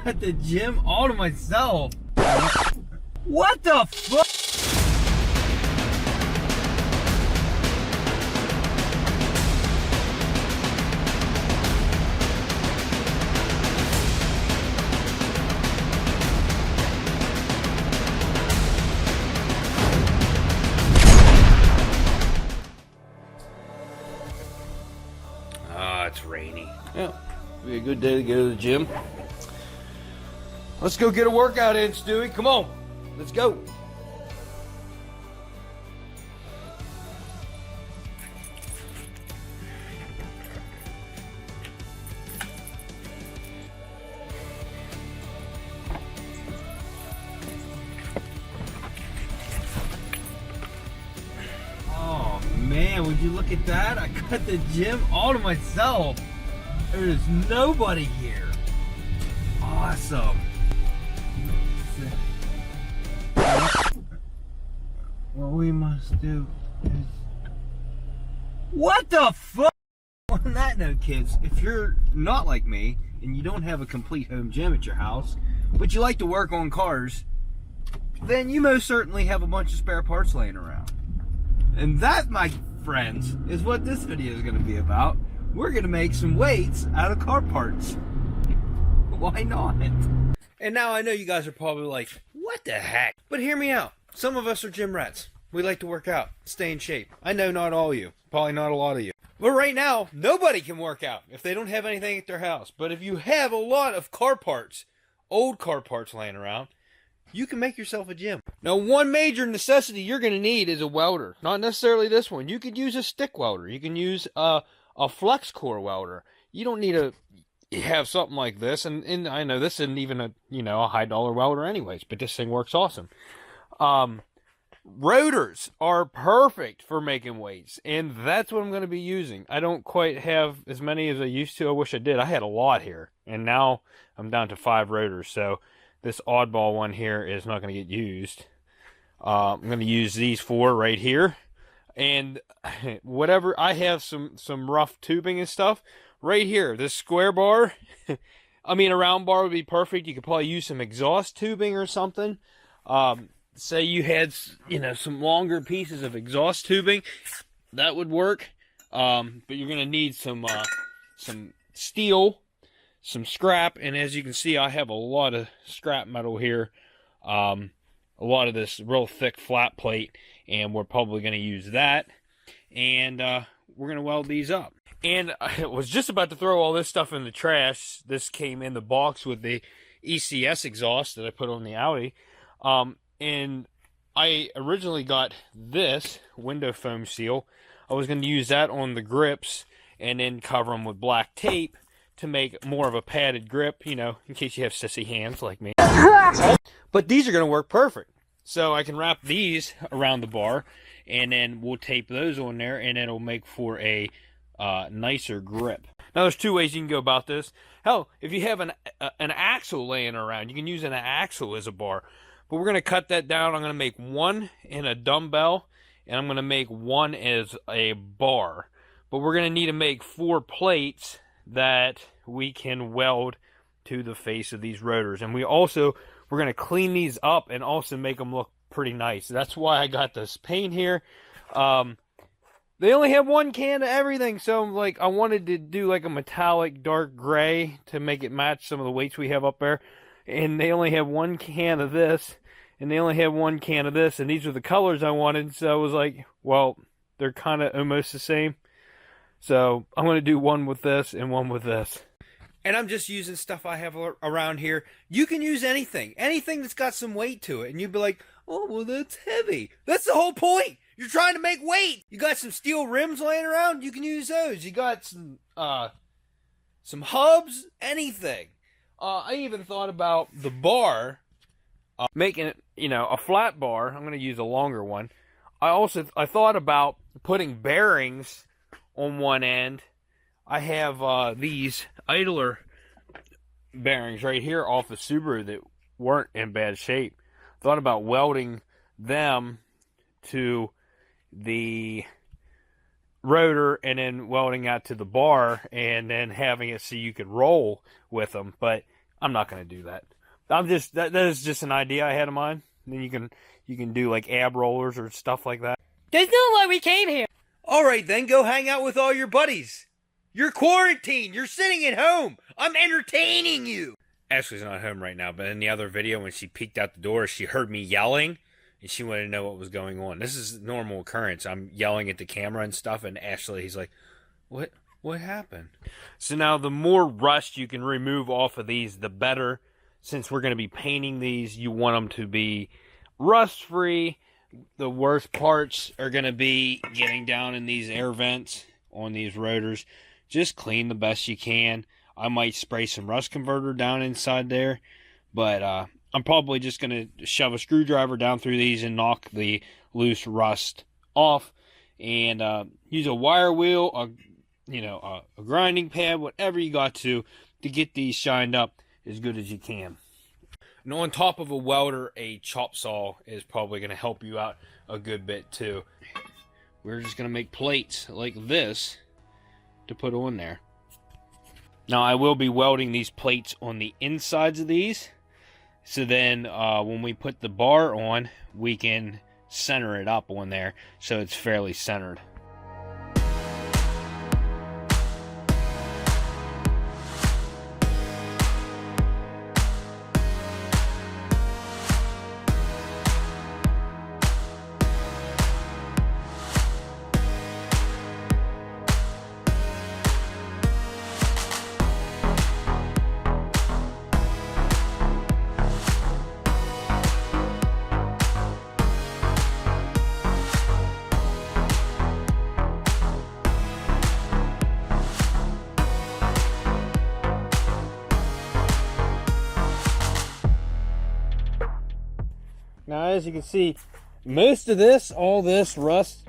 got the gym all to myself. What the fuck? It's rainy. Yeah, be a good day to go to the gym. Let's go get a workout in, Stewie. Come on, let's go. Man, would you look at that? I got the gym all to myself. There's nobody here. Awesome. What we must do is... What the fuck? On that note, kids, if you're not like me and you don't have a complete home gym at your house, but you like to work on cars, then you most certainly have a bunch of spare parts laying around. And that, my friends, is what this video is going to be about. We're going to make some weights out of car parts. Why not? And now I know you guys are probably like, what the heck? But hear me out. Some of us are gym rats. We like to work out, stay in shape. I know not all of you. Probably not a lot of you. But right now, nobody can work out if they don't have anything at their house. But if you have a lot of car parts, old car parts laying around, you can make yourself a gym. Now, one major necessity you're going to need is a welder. Not necessarily this one. You could use a stick welder. You can use a flex core welder. You don't need to have something like this. And I know this isn't even a high dollar welder anyways, but this thing works awesome. Rotors are perfect for making weights, and that's what I'm going to be using. I don't quite have as many as I used to. I wish I did. I had a lot here, and now I'm down to 5 rotors. So this oddball one here is not going to get used. I'm going to use these 4 right here. And whatever, I have some rough tubing and stuff. Right here, this square bar, I mean a round bar would be perfect. You could probably use some exhaust tubing or something. Say you had, some longer pieces of exhaust tubing. That would work. But you're going to need some steel, some scrap, and as you can see, I have a lot of scrap metal here, a lot of this real thick flat plate, and we're probably going to use that, and we're going to weld these up. And I was just about to throw all this stuff in the trash. This came in the box with the ECS exhaust that I put on the Audi, and I originally got this window foam seal. I was going to use that on the grips and then cover them with black tape to make more of a padded grip, in case you have sissy hands like me. But these are going to work perfect. So I can wrap these around the bar, and then we'll tape those on there, and it'll make for a nicer grip. Now, there's 2 ways you can go about this. Hell, if you have an axle laying around, you can use an axle as a bar. But we're going to cut that down. I'm going to make 1 in a dumbbell, and I'm going to make 1 as a bar. But we're going to need to make 4 plates that we can weld to the face of these rotors. And we're going to clean these up and also make them look pretty nice. That's why I got this paint here. They only have 1 can of everything, so I wanted to do a metallic dark gray to make it match some of the weights we have up there. And they only have 1 can of this, and they only have 1 can of this, and these are the colors I wanted. So I was like, well, they're kind of almost the same. So I'm going to do 1 with this and 1 with this. And I'm just using stuff I have around here. You can use anything that's got some weight to it. And you'd be like, oh, well, that's heavy. That's the whole point. You're trying to make weight. You got some steel rims laying around, you can use those. You got some hubs, anything. I even thought about the bar, making it, a flat bar. I'm going to use a longer one. I thought about putting bearings on one end. I have these idler bearings right here off the Subaru that weren't in bad shape. Thought about welding them to the rotor and then welding out to the bar and then having it so you could roll with them. But I'm not going to do that. That is just an idea I had in mind. And then you can do like ab rollers or stuff like that. That's not why we came here. All right, then go hang out with all your buddies. You're quarantined. You're sitting at home. I'm entertaining you. Ashley's not home right now, but in the other video when she peeked out the door, she heard me yelling and she wanted to know what was going on. This is a normal occurrence. I'm yelling at the camera and stuff, and Ashley, he's like, What happened? So now the more rust you can remove off of these, the better. Since we're going to be painting these, you want them to be rust-free. The worst parts are going to be getting down in these air vents on these rotors. Just clean the best you can. I might spray some rust converter down inside there, but I'm probably just going to shove a screwdriver down through these and knock the loose rust off, and use a wire wheel, a grinding pad, whatever you got to get these shined up as good as you can. And on top of a welder, a chop saw is probably going to help you out a good bit too. We're just going to make plates like this to put on there. Now I will be welding these plates on the insides of these, so then when we put the bar on, we can center it up on there so it's fairly centered. Now, as you can see, most of this, all this rust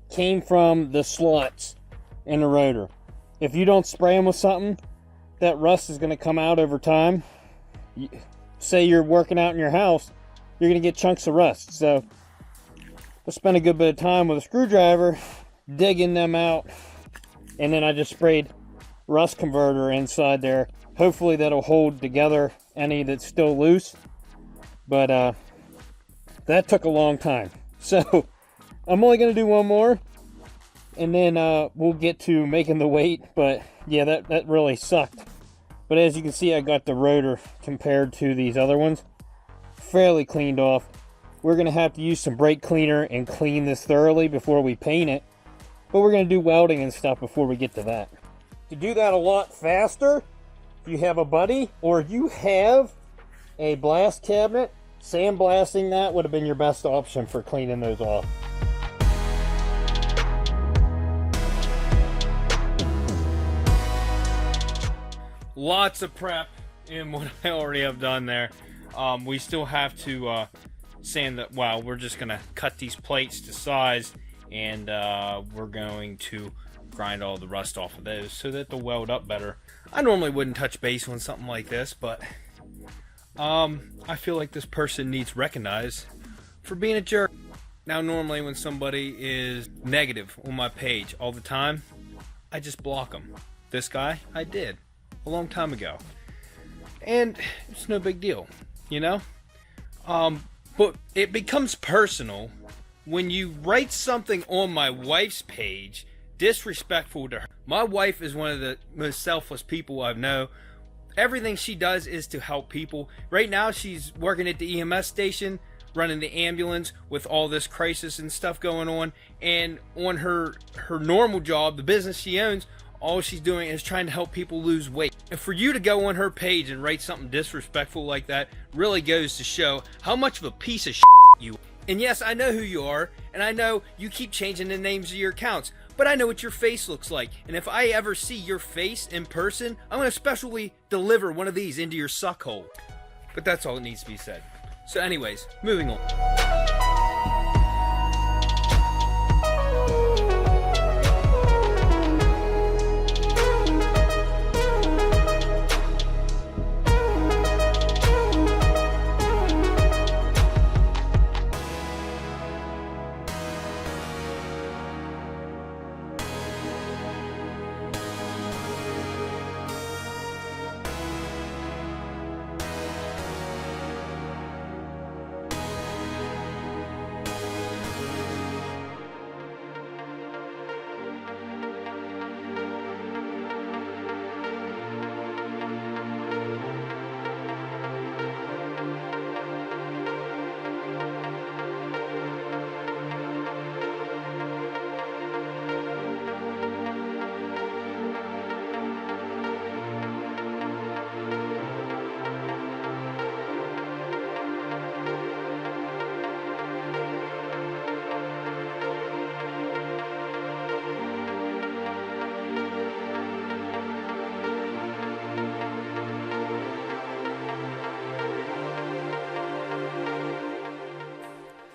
came from the slots in the rotor. If you don't spray them with something, that rust is going to come out over time. Say you're working out in your house, you're going to get chunks of rust. So I spent a good bit of time with a screwdriver digging them out, and then I just sprayed rust converter inside there. Hopefully that'll hold together any that's still loose. But that took a long time. So I'm only going to do one more, and then we'll get to making the weight. But yeah, that really sucked. But as you can see, I got the rotor compared to these other ones fairly cleaned off. We're going to have to use some brake cleaner and clean this thoroughly before we paint it. But we're going to do welding and stuff before we get to that. To do that a lot faster, if you have a buddy or you have a blast cabinet, sandblasting that would have been your best option for cleaning those off. Lots of prep in what I already have done there. We still have to sand the, well, we're just gonna cut these plates to size, and we're going to grind all the rust off of those so that they'll weld up better. I normally wouldn't touch base on something like this, but I feel like this person needs recognized for being a jerk. Now, normally when somebody is negative on my page all the time, I just block them. This guy, I did a long time ago, and it's no big deal, you know. But it becomes personal when you write something on my wife's page disrespectful to her. My wife is one of the most selfless people I know. Everything she does is to help people. Right now she's working at the EMS station, running the ambulance with all this crisis and stuff going on, and on her normal job, the business she owns, all she's doing is trying to help people lose weight. And for you to go on her page and write something disrespectful like that really goes to show how much of a piece of shit you are. And yes, I know who you are, and I know you keep changing the names of your accounts, but I know what your face looks like. And if I ever see your face in person, I'm going to specially deliver one of these into your suck hole. But that's all that needs to be said. So anyways, moving on.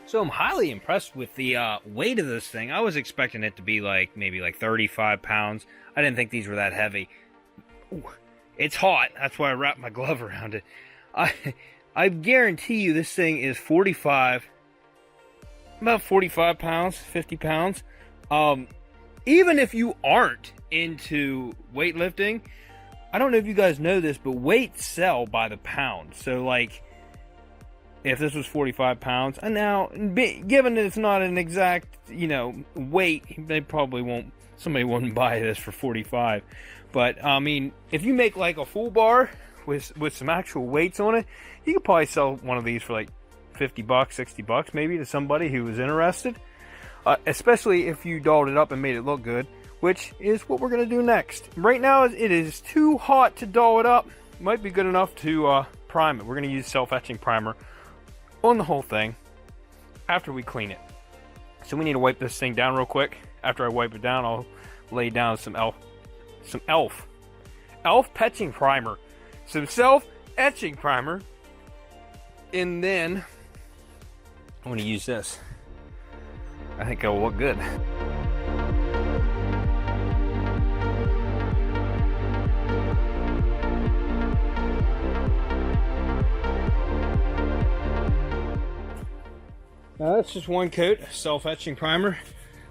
So I'm highly impressed with the weight of this thing. I was expecting it to be like maybe like 35 pounds. I didn't think these were that heavy. Ooh, it's hot. That's why I wrapped my glove around it. I guarantee you this thing is about 45 pounds, 50 pounds. Even if you aren't into weightlifting, I don't know if you guys know this, but weights sell by the pound. So like, if this was 45 pounds, and now, given that it's not an exact, weight, somebody wouldn't buy this for 45. But, I mean, if you make like a full bar with some actual weights on it, you could probably sell one of these for like $50, $60 maybe to somebody who was interested. Especially if you dolled it up and made it look good, which is what we're going to do next. Right now, it is too hot to doll it up. Might be good enough to prime it. We're going to use self-etching primer on the whole thing after we clean it. So we need to wipe this thing down real quick. After I wipe it down, I'll lay down some elf etching primer, some self-etching primer, and then I'm going to use this. I think it'll look good. Now that's just one coat of self-etching primer.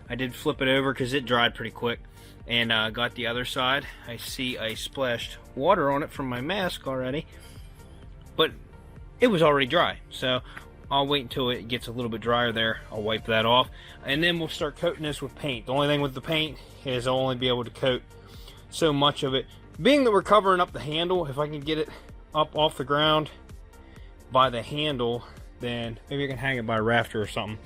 I did flip it over because it dried pretty quick, and got the other side. I see I splashed water on it from my mask already, but it was already dry, so I'll wait until it gets a little bit drier there. I'll wipe that off, and then we'll start coating this with paint. The only thing with the paint is I'll only be able to coat so much of it. Being that we're covering up the handle, if I can get it up off the ground by the handle, then maybe I can hang it by a rafter or something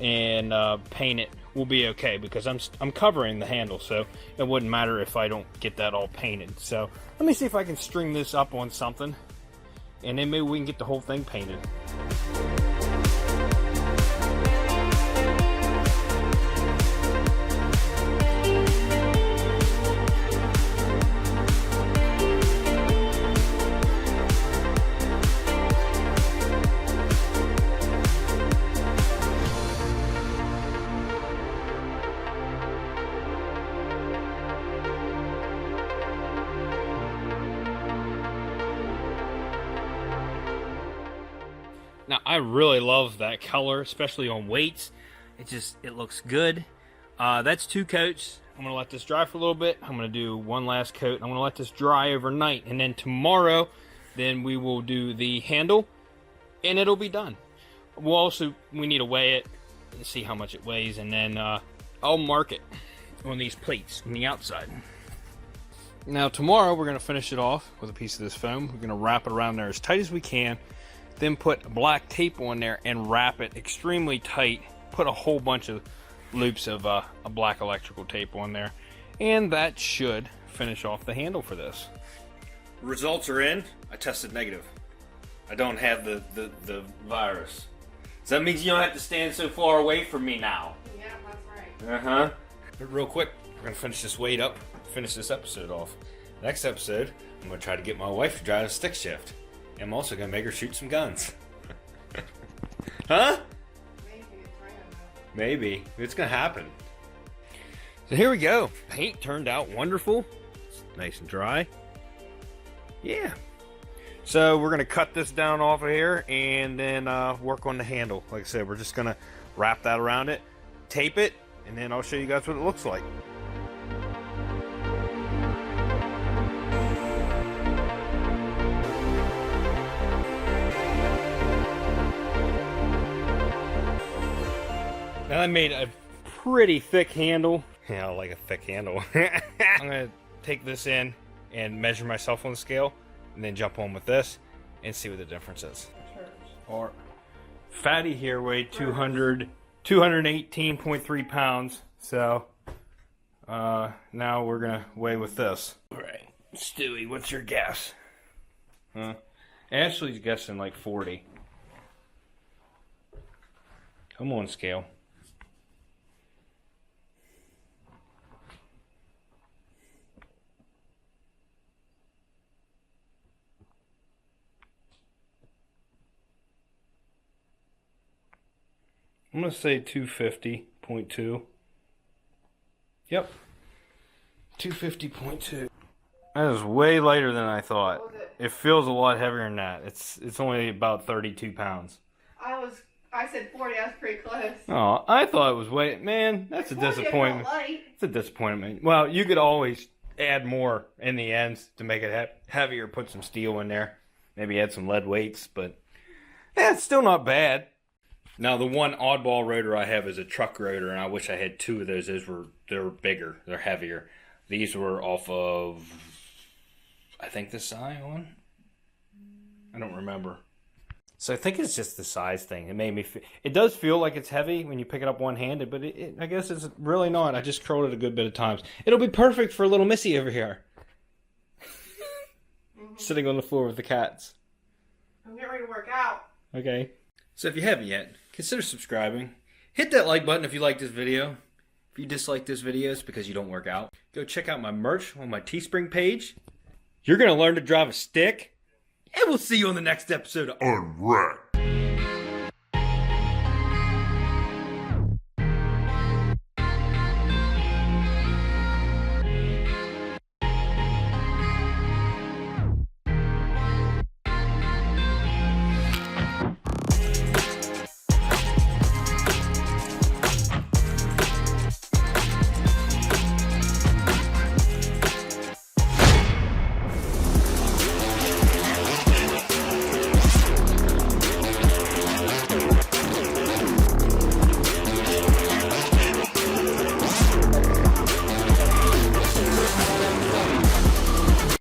and paint it. We'll be okay, because I'm covering the handle, so it wouldn't matter if I don't get that all painted. So let me see if I can string this up on something, and then maybe we can get the whole thing painted. Now, I really love that color, especially on weights. It looks good. That's 2 coats. I'm going to let this dry for a little bit. I'm going to do one last coat. I'm going to let this dry overnight. And then tomorrow, then we will do the handle, and it'll be done. We need to weigh it and see how much it weighs. And then I'll mark it on these plates on the outside. Now, tomorrow, we're going to finish it off with a piece of this foam. We're going to wrap it around there as tight as we can. Then put black tape on there and wrap it extremely tight. Put a whole bunch of loops of a black electrical tape on there, and that should finish off the handle for this. Results are in. I tested negative. I don't have the virus. So that means you don't have to stand so far away from me now. Yeah, that's right. But real quick, we're gonna finish this weight up, finish this episode off. Next episode, I'm gonna try to get my wife to drive a stick shift. I'm also gonna make her shoot some guns. Huh? Maybe. It's gonna happen. So here we go. Paint turned out wonderful. It's nice and dry. Yeah. So we're gonna cut this down off of here and then work on the handle. Like I said, we're just gonna wrap that around it, tape it, and then I'll show you guys what it looks like. Now I made a pretty thick handle. Yeah, I like a thick handle. I'm gonna take this in and measure myself on the scale, and then jump on with this and see what the difference is. Or Fatty here weighed 218.3 pounds. So now we're gonna weigh with this. All right, Stewie, what's your guess? Huh? Ashley's guessing like 40. Come on, scale. I'm going to say 250.2. Yep. 250.2. That is way lighter than I thought. What was it? It feels a lot heavier than that. It's only about 32 pounds. I said 40. I was pretty close. Oh, I thought it was way... Man, that's a disappointment. It's a disappointment. Well, you could always add more in the end to make it heavier. Put some steel in there. Maybe add some lead weights, but... Yeah, it's still not bad. Now, the one oddball rotor I have is a truck rotor, and I wish I had two of those. They're bigger. They're heavier. These were off of... I think the Scion? I don't remember. So I think it's just the size thing. It made me feel... It does feel like it's heavy when you pick it up one-handed, but I guess it's really not. I just curled it a good bit of times. It'll be perfect for little Missy over here. Sitting on the floor with the cats. I'm getting ready to work out. Okay. So if you haven't yet, consider subscribing. Hit that like button if you like this video. If you dislike this video, it's because you don't work out. Go check out my merch on my Teespring page. You're going to learn to drive a stick. And we'll see you on the next episode of Unwrapped.